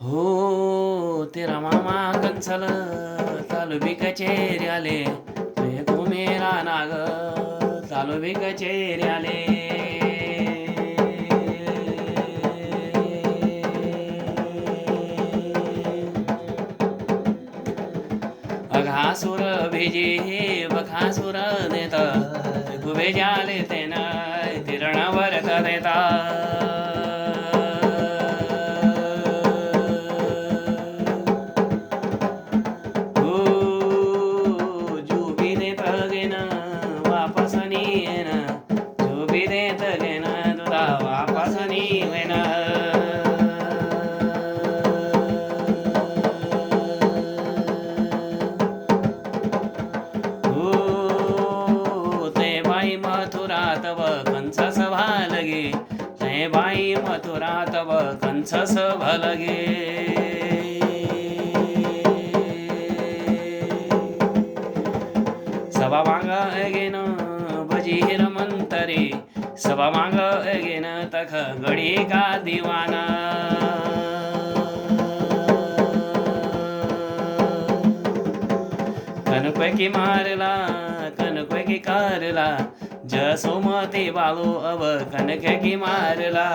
हो तेरा मामा कंसल चालू बी कचेरी आले तू मेरा नाग चालू बी कचेरी आले अघासुर भेजे बखासुर नेता गुबे जाले तेना तिरणवर देता वापस नहीं है ना जो भी देत गेना तुला वापस नहीं है ना ते बाई मथुरा तव कंस सभा लगे ते बाई मथुरा तव कंस सभा लगे सभा मांग गेन बजीर मंतरे सभा मांग गेन तख गडी का दिवाना कनपैकी मारला कनपैकी कारला जसोमती बालो अब कनक मारला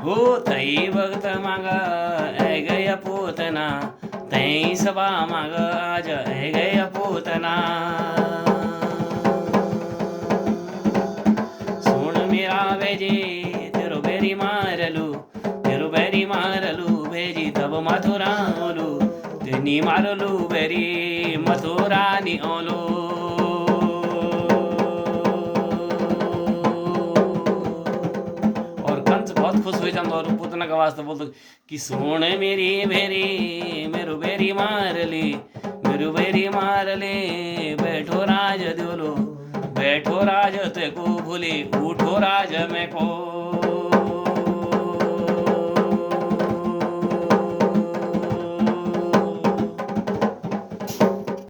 हो तई भक्त मागा ऐ गया पोतना तई सभा माग आज ऐ गया पोतना सुन मेरा भेजी तेरो बेरी मारलू भेजी तब मथुरा ओलू तेनी मारलू बेरी मथुरा नी ओलू बहुत खुश हो जाता और पूतना का वास्ते बोलते कि सुन मेरी भेरी मेरो बेरी मार ले बैठो राज दियोलो बैठो राज ते को भूले उठो राज में को